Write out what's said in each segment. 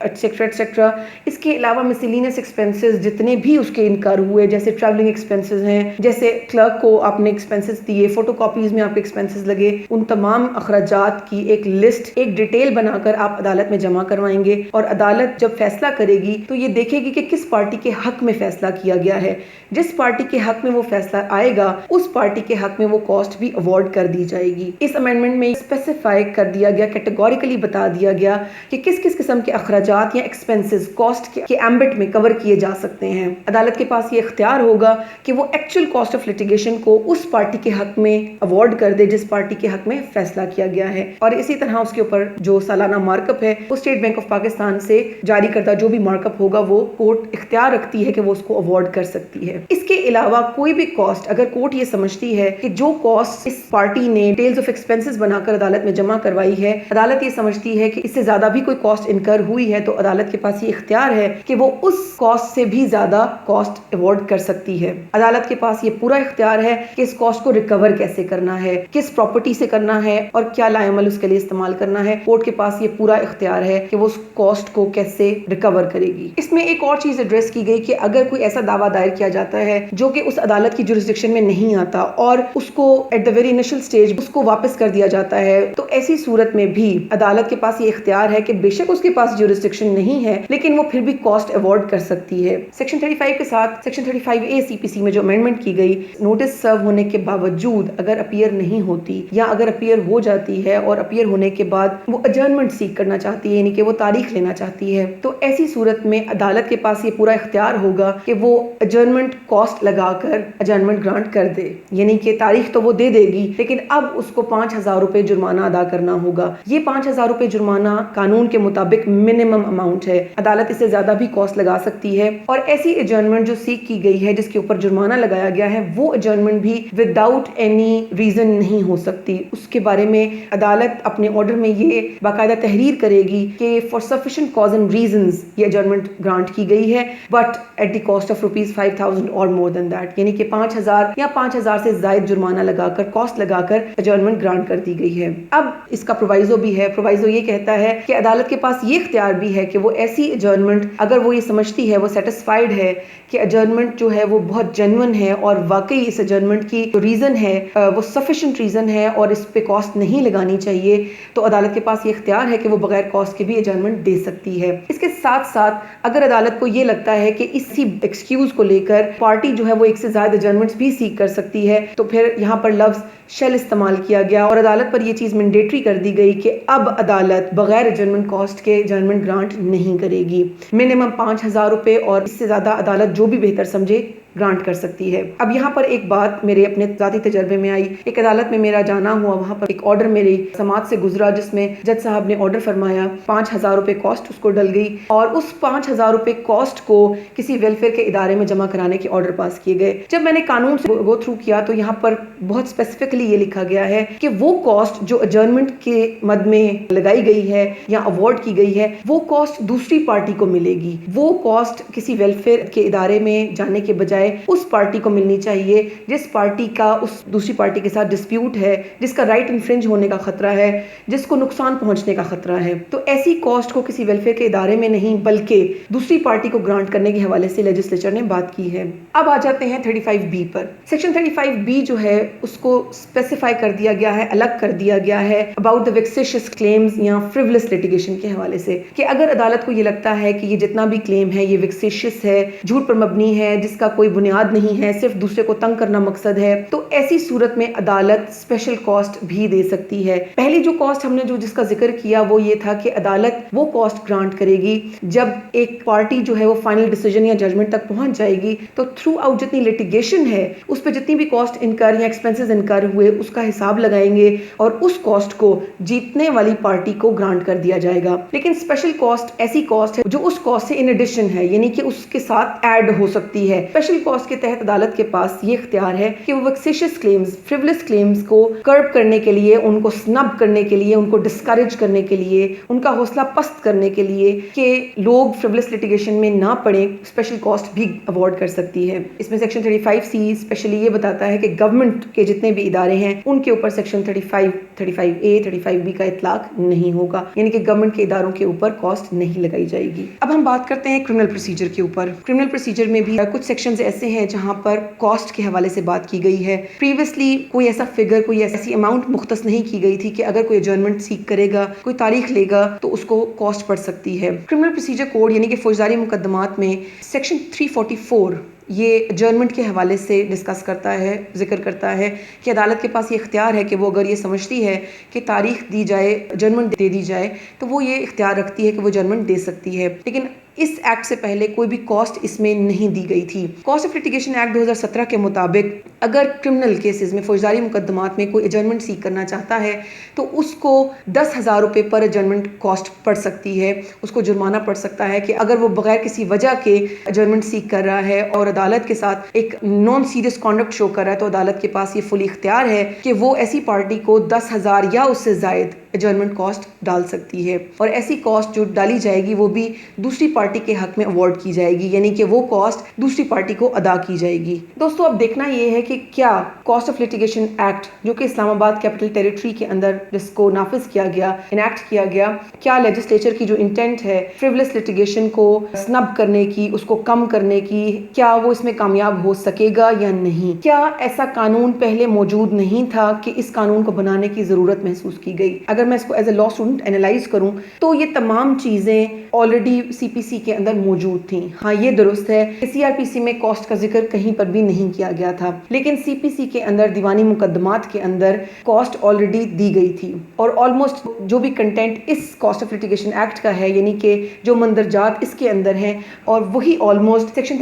Et cetera et cetera. اس کے علاوہ مسلینس expenses جتنے بھی اس کے انکر ہوئے، جیسے ٹریولنگ ایکسپینسز ہیں، جیسے کلرک کو آپ نے ایکسپینسز دیے، فوٹو کاپیز میں آپ کے ایکسپینسز لگے، ان تمام اخراجات کی ایک لسٹ، ایک ڈیٹیل بنا کر آپ عدالت میں جمع کروائیں گے. اور عدالت جب فیصلہ کرے گی تو یہ دیکھے گی کہ کس پارٹی کے حق میں فیصلہ کیا گیا ہے. جس پارٹی کے حق میں وہ فیصلہ آئے گا اس پارٹی کے حق میں وہ کاسٹ بھی اوارڈ کر دی جائے گی. اس امینڈمنٹ میں اسپیسیفائی کر دیا گیا، کیٹیگوریکلی بتا دیا گیا کہ کس کس قسم کے اخراجات یا ایکسپینسز کاسٹ کے ایمبٹ میں کور کیے جا سکتے ہیں. عدالت کے پاس یہ اختیار ہوگا کہ وہ ایکچوئل کاسٹ آف لٹیگیشن کو اس پارٹی کے حق میں اوارڈ کر دے جس پارٹی کے حق میں فیصلہ کیا گیا ہے. اور اسی طرح اس کے اوپر جو سالانہ مارک اپ ہے وہ اسٹیٹ بینک آف پاکستان سے جاری کردہ جو بھی مارک اپ ہوگا وہ کورٹ اختیار رکھتی ہے کہ وہ اس کو اوارڈ کر سکتی ہے. اس کے علاوہ کوئی بھی کاسٹ اگر کورٹ یہ سمجھتی ہے کہ جو کاسٹ اس پارٹی نے ڈیٹیلز آف ایکسپینسز بنا کر عدالت میں جمع کروائی ہے، عدالت یہ سمجھتی ہے کہ اس سے زیادہ بھی کوئی کاسٹ انکر ہوئی ہے، تو عدالت کے پاس یہ اختیار ہے کہ وہ اس کاسٹ سے بھی زیادہ کاسٹ ایوارڈ کر سکتی ہے. عدالت کے پاس یہ پورا اختیار ہے کہ اس کاسٹ کو ریکور کیسے کرنا ہے، کس پراپرٹی سے کرنا ہے اور کیا لائے عمل اس کے لیے استعمال کرنا ہے. کورٹ کے پاس یہ پورا اختیار ہے کہ وہ اس کاسٹ کو کیسے ریکور کرے گی. اس میں ایک اور چیز ایڈریس کی گئی کہ اگر کوئی ایسا دعویٰ دائر کیا جاتا ہے جو کہ اس عدالت کی جورسڈکشن میں نہیں آتا اور اس کو at the very initial stage اس کو واپس کر دیا جاتا ہے، تو ایسی صورت میں بھی عدالت کے پاس یہ اختیار ہے کہ بے شک اس کے پاس جورسڈکشن نہیں ہے لیکن وہ پھر بھی کاسٹ ایوارڈ کر سکتی ہے. سیکشن 35 کے ساتھ سیکشن 35A CPC میں جو امینڈمنٹ کی گئی، نوٹس سرو ہونے کے باوجود اگر اپیئر نہیں ہوتی یا اگر اپیئر ہو جاتی ہے اور اپیئر ہونے کے بعد وہ اجرنمنٹ سیک کرنا چاہتی ہے، یعنی کہ وہ تاریخ لینا چاہتی ہے، تو ایسی صورت میں عدالت کے پاس یہ پورا اختیار ہوگا کہ وہ اجرنمنٹ کاسٹ لگا کر اجرنمنٹ گرانٹ کر دے. یعنی کہ تاریخ تو وہ دے دے گی لیکن اب اس کو 5,000 روپے جرمانہ ادا کرنا ہوگا. یہ 5,000 روپے جرمانہ قانون کے مطابق منیمم اماؤنٹ ہے. عدالت اس سے زیادہ بھی کاسٹ لگا سکتی ہے. اور ایسی اجرنمنٹ جو سیک کی گئی ہے جس کے اوپر جرمانہ لگایا گیا ہے، وہ اجرنمنٹ بھی وداؤٹ اینی ریزن نہیں ہو سکتی. اس کے بارے میں عدالت اپنے آرڈر میں یہ باقاعدہ تحریر کرے گی کہ for sufficient cause and reasons یہ اجرنمنٹ گرانٹ کی گئی ہے، but at the cost of ₹5,000 اور مور دین دیٹ. یعنی کہ 5,000 یا 5,000 سے زائد جرمانہ لگا کر، کاسٹ لگا کر اجرنمنٹ گرانٹ کر دی گئی ہے. اب اس کا پرووائزو بھی ہے. پرووائزو یہ کہتا ہے کہ عدالت کے پاس یہ اختیار بھی ہے کہ وہ ایسی اجرنمنٹ اگر وہ یہ سمجھتی ہے، وہ سیٹسفائیڈ ہے کہ اجرنمنٹ جو ہے وہ بہت جینوئن ہے اور واقعی اس اجرنمنٹ کی جو ریزن ہے وہ سفیشینٹ ریزن ہے اور اس پہ کاسٹ نہیں لگانی چاہیے، تو عدالت کے پاس یہ اختیار ہے کہ وہ بغیر کاسٹ کے بھی اجرنمنٹ دے سکتی ہے. اس کے ساتھ ساتھ اگر عدالت کو یہ لگتا ہے کہ اسی ایکسکیوز کو لے کر پارٹی جو ہے وہ ایک سے زائد اجرنمنٹس بھی سیک کر سکتی ہے، تو پھر یہاں پر لفظ شیل استعمال کیا گیا اور عدالت پر یہ چیز مینڈیٹری کر دی گئی کہ اب عدالت بغیر اجرنمنٹ کاسٹ کے اجرنمنٹ گرانٹ نہیں کرے گی. منیمم 5,000 روپے اور اس سے زیادہ عدالت جو بھی بہتر سمجھے گرانٹ کر سکتی ہے. اب یہاں پر ایک بات میرے اپنے ذاتی تجربے میں آئی. ایک عدالت میں میرا جانا ہوا، وہاں پر ایک آرڈر میری سماعت سے گزرا جس میں جج صاحب نے آرڈر فرمایا 5,000 روپے کاسٹ اس کو ڈل گئی اور اس 5,000 روپے کاسٹ کو کسی ویلفیئر کے ادارے میں جمع کرانے کے آرڈر پاس کیے گئے. جب میں نے قانون سے گو تھرو کیا تو یہاں پر بہت اسپیسیفکلی یہ لکھا گیا ہے کہ وہ کاسٹ جو اجرنمنٹ کے مد میں لگائی گئی ہے یا اوارڈ کی گئی ہے، وہ کاسٹ دوسری پارٹی کو ملے گی. وہ کاسٹ کسی ویلفیئر کے ادارے میں جانے کے بجائے اس پارٹی کو ملنی چاہیے جس پارٹی کا اس دوسری پارٹی کے ساتھ ڈسپیوٹ ہے، جس کا رائٹ انفرنج ہونے کا خطرہ ہے، جس کو نقصان پہنچنے کا خطرہ ہے. تو ایسی کاسٹ کو کسی ویلفیئر کے ادارے میں نہیں بلکہ دوسری پارٹی کو گرانٹ کرنے کے حوالے سے لیجسلیچر نے بات کی ہے. اب آ جاتے ہیں 35B پر. سیکشن 35B جو ہے اس کو اسپیسیفائی کر دیا گیا ہے، الگ کر دیا گیا ہے اباؤٹ دا ویکسیشس کلیمز یا فریولس لیٹیگیشن کے حوالے سے، کہ اگر عدالت کو یہ لگتا ہے کہ یہ جتنا بھی کلیم ہے یہ ویکسیشس ہے، جھوٹ پر مبنی ہے، جس کا کوئی بنیاد نہیں ہے، صرف دوسرے کو تنگ کرنا مقصد ہے، تو ایسی صورت میں عدالت اسپیشل کاسٹ بھی دے سکتی ہے. پہلی جو کاسٹ ہم نے جس کا ذکر کیا وہ یہ تھا کہ عدالت وہ کاسٹ گرانٹ کرے گی جب ایک پارٹی جو ہے وہ فائنل ڈیسیجن یا ججمنٹ تک پہنچ جائے گی تو تھرو آؤٹ جتنی لیٹیگیشن ہے اس پہ جتنی بھی کاسٹ انکر یا ایکسپینسز انکر ہوئے اس کا حساب لگائیں گے اور اس کاسٹ کو جیتنے والی پارٹی کو گرانٹ کر دیا جائے گا. لیکن اسپیشل کاسٹ ایسی کاسٹ ہے جو اس کاسٹ سے ان ایڈیشن ہے، یعنی کہ اس کے ساتھ ایڈ ہو سکتی ہے. اسپیشل اسپیشل کاسٹ کے تحت عدالت کے پاس یہ اختیار ہے کہ وہ ویکسیشس کلیمز، فریولس کلیمز کو کرب کرنے کے لیے، ان کو سنب کرنے کے لیے، ان کو ڈسکریج کرنے کے لیے، ان کا حوصلہ پست کرنے کے لیے کہ لوگ فریولس لیٹیگیشن میں نہ پڑیں، اسپیشل کاسٹ بھی اوارڈ کر سکتی ہے۔ اس میں سیکشن 35C اسپیشلی یہ بتاتا ہے کہ گورنمنٹ کے جتنے بھی ادارے ہیں ان کے اوپر سیکشن 35، 35A، 35B کا اطلاق نہیں ہوگا، یعنی کہ گورنمنٹ کے اداروں کے اوپر کاسٹ نہیں لگائی جائے گی۔ اب ہم بات کرتے ہیں کرمنل پروسیجر کے اوپر۔ کرمنل پروسیجر میں بھی کچھ سیکشنز ایسے ہیں جہاں پر کاسٹ کے حوالے سے بات کی گئی ہے۔ پریویسلی کوئی ایسا فگر، کوئی ایسی اماؤنٹ مختص نہیں کی گئی تھی کہ اگر کوئی ایڈجرنمنٹ سیک کرے گا، کوئی تاریخ لے گا تو اس کو کاسٹ پڑ سکتی ہے۔ کرمنل پروسیجر کوڈ یعنی کہ فوجداری مقدمات میں سیکشن 344 یہ ایڈجرنمنٹ کے حوالے سے ڈسکس کرتا ہے، ذکر کرتا ہے کہ عدالت کے پاس یہ اختیار ہے کہ وہ اگر یہ سمجھتی ہے کہ تاریخ دی جائے، ایڈجرنمنٹ دے دی جائے، تو وہ یہ اختیار رکھتی ہے کہ وہ ایڈجرنمنٹ دے سکتی ہے۔ لیکن اس ایکٹ سے پہلے کوئی بھی کاسٹ اس میں نہیں دی گئی تھی۔ کاسٹ آف لٹیگیشن ایکٹ 2017 کے مطابق اگر کرمنل کیسز میں، فوجداری مقدمات میں کوئی ایڈجرنمنٹ سیک کرنا چاہتا ہے تو اس کو 10,000 روپے پر ایڈجرنمنٹ کاسٹ پڑ سکتی ہے، اس کو جرمانہ پڑ سکتا ہے کہ اگر وہ بغیر کسی وجہ کے ایڈجرنمنٹ سیک کر رہا ہے اور عدالت کے ساتھ ایک نان سیریس کانڈکٹ شو کر رہا ہے، تو عدالت کے پاس یہ فلی اختیار ہے کہ وہ ایسی پارٹی کو 10,000 یا اس سے زائد ایڈجرنمنٹ کاسٹ ڈال سکتی ہے، اور ایسی کاسٹ جو ڈالی جائے گی وہ بھی دوسری پارٹی کے حق میں اوارڈ کی جائے گی، یعنی کہ وہ کاسٹ دوسری پارٹی کو ادا کی جائے گی۔ دوستو اب دیکھنا یہ ہے کہ کیا کاسٹ آف لٹیگیشن ایکٹ جو کہ اسلام آباد کیپٹل ٹیریٹری کے اندر جس کو نافذ کیا گیا، انیکٹ کیا گیا، کیا لیجسلیچر کی جو انٹینٹ ہے فریولس لٹیگیشن کو سنب کرنے کی، اس کو کم کرنے کی، کیا وہ اس میں کامیاب ہو سکے گا یا نہیں؟ کیا ایسا قانون پہلے موجود نہیں تھا کہ اس قانون کو بنانے کی ضرورت محسوس کی گئی؟ اگر میں اس کو as a law student analyse کروں تو یہ تمام چیزیں آلریڈی CPC کے اندر موجود تھیں۔ ہاں یہ درست ہے کہ CRPC میں کاسٹ کا ذکر کہیں پر بھی نہیں کیا گیا تھا، لیکن CPC کے اندر، دیوانی مقدمات کے اندر کاسٹ آلریڈی دی گئی تھی، اور آلموسٹ جو بھی کنٹینٹ اس کاسٹ آف لٹیگیشن ایکٹ کا ہے، یعنی کہ جو مندرجات اس کے اندر ہیں، اور وہی آلموسٹ سیکشن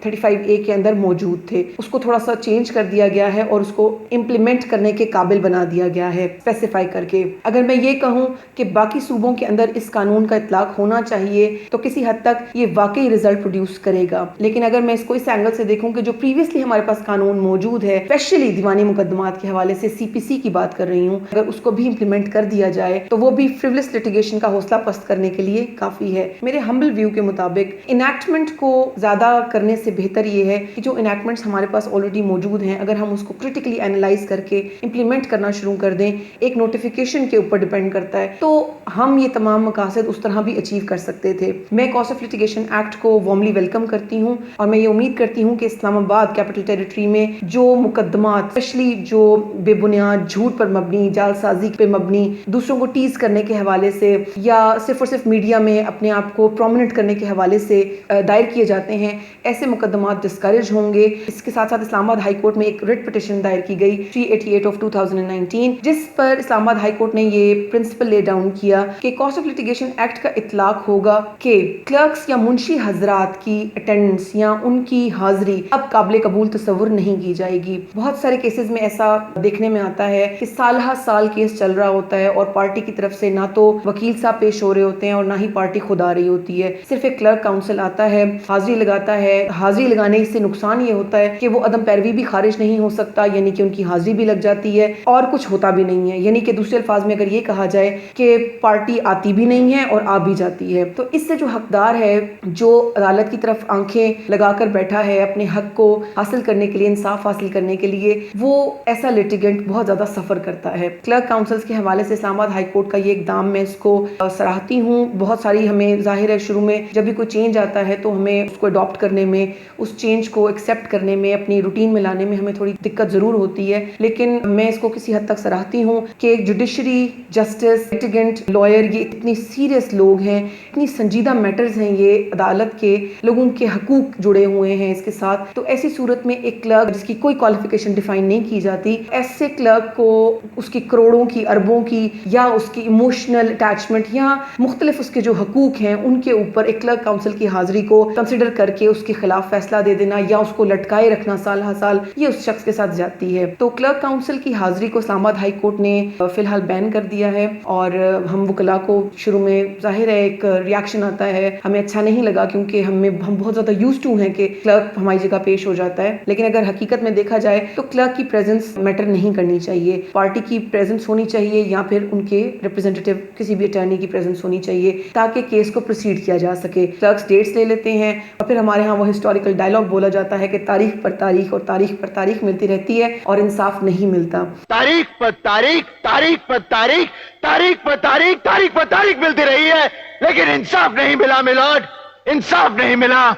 35A کے اندر موجود تھے۔ اس کو تھوڑا سا چینج کر دیا گیا ہے اور اس کو امپلیمنٹ کرنے کے قابل بنا دیا گیا ہے اسپیسیفائی کر کے۔ اگر میں یہ کہوں کہ باقی صوبوں کے اندر اس قانون کا اطلاق ہونا چاہیے تو کسی حد تک یہ واقعی رزلٹ پروڈیوس کرے گا، لیکن اگر میں اس کو اس اینگل سے دیکھوں کہ جو پریویسلی ہمارے پاس قانون موجود ہے، اسپیشلی دیوانی مقدمات کے حوالے سے CPC کی بات کر رہی ہوں، اگر اس کو بھی امپلیمنٹ کر دیا جائے تو وہ بھی فریولس لٹیگیشن کا حوصلہ پست کرنے کے لیے کافی ہے۔ میرے ہمبل ویو کے مطابق انیکٹمنٹ کو زیادہ کرنے سے بہتر یہ ہے کہ جو انیکٹمنٹس ہمارے پاس آلریڈی موجود ہیں، اگر ہم اس کو کرٹیکلی اینالائز کر کے امپلیمنٹ کرنا شروع کر دیں، ایک نوٹیفیکیشن کے اوپر ڈیپینڈ کرتا ہے، تو ہم یہ تمام مقاصد اس طرح بھی اچیو کر سکتے تھے۔ میں کاسٹ آف لٹیگیشن ایکٹ کو وارملی ویلکم کرتی ہوں، اور میں یہ امید کرتی ہوں کہ اسلام آباد کیپٹل ٹیریٹری میں جو مقدمات، اسپیشلی جو بے بنیاد جھوٹ پر مبنی، جال سازی پہ مبنی، دوسروں کو ٹیز کرنے کے حوالے سے یا صرف اور صرف میڈیا میں اپنے آپ کو پرومیننٹ کرنے کے حوالے سے دائر کیے جاتے ہیں، ایسے مقدمات ڈسکریج ہوں گے۔ اس کے ساتھ ساتھ اسلام آباد ہائی کورٹ میں ایک ریٹ پٹیشن دائر کی گئی 388 آف 2019، جس پر اسلام آباد ہائی کورٹ نے یہ پرنسپل لے ڈاؤن کیا کہ کاسٹ آف لٹیگیشن ایکٹ کا اطلاق ہوگا کہ کلرکس یا منشی حضرات کی اٹینڈنس یا ان کی حاضری اب قابل قبول تصور نہیں کی جائے گی۔ بہت سارے کیسز میں ایسا دیکھنے میں آتا ہے کہ سالہ سال کیس چل رہا ہوتا ہے اور پارٹی کی طرف سے نہ تو وکیل صاحب پیش ہو رہے ہوتے ہیں اور نہ ہی پارٹی خود آ رہی ہوتی ہے، صرف ایک کلرک کاؤنسل آتا ہے، حاضری لگاتا ہے۔ حاضری لگانے سے نقصان یہ ہوتا ہے کہ وہ عدم پیروی بھی خارج نہیں ہو سکتا، یعنی کہ ان کی حاضری بھی لگ جاتی ہے اور کچھ ہوتا بھی نہیں ہے، یعنی کہ دوسرے الفاظ میں اگر یہ کہا جائے کہ پارٹی آتی بھی نہیں ہے اور آ بھی جاتی ہے۔ تو اس سے جو حقدار ہے، جو عدالت کی طرف آنکھیں لگا کر بیٹھا ہے اپنے حق کو حاصل کرنے کے لیے، انصاف حاصل کرنے کے لیے، وہ ایسا لیٹیگنٹ بہت زیادہ سفر کرتا ہے۔ کلرک کاؤنسلز کے حوالے سے اسلام آباد ہائی کورٹ کا یہ اقدام میں اس کو سراہتی ہوں۔ بہت ساری ہمیں ظاہر ہے شروع میں جب بھی کوئی چینج آتا ہے تو ہمیں اس کو اڈاپٹ کرنے میں، اس چینج کو ایکسیپٹ کرنے میں، اپنی روٹین میں لانے میں ہمیں تھوڑی دقت ضرور ہوتی ہے، لیکن میں اس کو کسی حد تک سراہتی ہوں کہ جوڈیشری، جسٹس، لیٹیگنٹ، لائر، یہ اتنی سیریس لوگ ہیں، اتنی سنجیدہ میٹرز ہیں، یہ عدالت کے لوگوں کے حقوق جڑے ہوئے ہیں اس کے ساتھ۔ تو ایسی صورت میں ایک کلرک جس کی کوئی کوالیفیکیشن ڈیفائن نہیں کی جاتی، ایسے کلرک کو اس کی کروڑوں کی، اربوں کی، یا اس کی ایموشنل اٹیچمنٹ یا مختلف اس کے جو حقوق ہیں ان کے اوپر ایک کلرک کاؤنسل کی حاضری کو کنسیڈر کر کے اس کے خلاف فیصلہ دے دینا یا اس کو لٹکائے رکھنا سال ہر سال، یہ اس شخص کے ساتھ جاتی ہے۔ تو کلرک کاؤنسل کی حاضری کو اسلام آباد ہائی کورٹ نے فی الحال بین بین کر دیا ہے، اور ہم وکلاء کو شروع میں ظاہر ہے ایک ریاکشن آتا ہے، ہمیں اچھا نہیں لگا کیونکہ ہم بہت زیادہ یوز ٹو ہیں کہ کلرک ہماری جگہ پیش ہو جاتا ہے. لیکن اگر حقیقت میں دیکھا جائے تو کلرک کی پریزنس میٹر نہیں کرنی چاہیے، پارٹی کی پریزنس ہونی چاہیے یا پھر ان کے ریپرزینٹیو کسی بھی اٹارنی کی پریزنس ہونی چاہیے تاکہ کیس کو پروسیڈ کیا جا سکے. کلرکس ڈیٹس لے لیتے ہیں اور پھر ہمارے ہاں وہ ہسٹوریکل ڈائلاگ بولا جاتا ہے کہ تاریخ پر تاریخ اور تاریخ پر تاریخ ملتی رہتی ہے اور انصاف نہیں ملتا. تاریخ پر تاریخ، تاریخ پر تاریخ، تاریخ پر تاریخ، تاریخ پر تاریخ ملتی رہی ہے، لیکن انصاف نہیں ملا میلاد، انصاف نہیں ملا.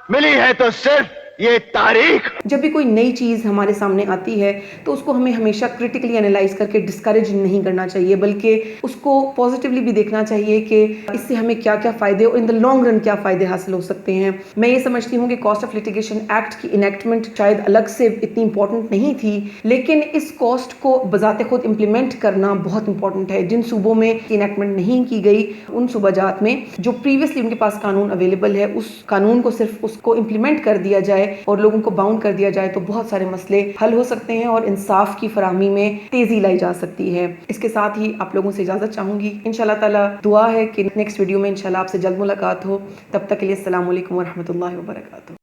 ملی ہے تو صرف یہ تاریخ. جب بھی کوئی نئی چیز ہمارے سامنے آتی ہے تو اس کو ہمیں ہمیشہ کرٹیکلی انالائز کر کے ڈسکریج نہیں کرنا چاہیے، بلکہ اس کو پازیٹیولی بھی دیکھنا چاہیے کہ اس سے ہمیں کیا کیا فائدے اور ان دا لانگ رن کیا فائدے حاصل ہو سکتے ہیں. میں یہ سمجھتی ہوں کہ کاسٹ آف لٹیگیشن ایکٹ کی انیکٹمنٹ شاید الگ سے اتنی امپورٹنٹ نہیں تھی، لیکن اس کاسٹ کو بذات خود امپلیمنٹ کرنا بہت امپورٹنٹ ہے. جن صوبوں میں انیکٹمنٹ نہیں کی گئی ان صوبہ جات میں جو پریویسلی ان کے پاس قانون اویلیبل ہے اس قانون کو صرف اس کو امپلیمنٹ کر دیا جائے اور لوگوں کو باؤنڈ کر دیا جائے تو بہت سارے مسئلے حل ہو سکتے ہیں اور انصاف کی فراہمی میں تیزی لائی جا سکتی ہے. اس کے ساتھ ہی آپ لوگوں سے اجازت چاہوں گی. انشاءاللہ تعالی دعا ہے کہ نیکسٹ ویڈیو میں انشاءاللہ آپ سے جلد ملاقات ہو. تب تک کے لیے السلام علیکم ورحمۃ اللہ وبرکاتہ.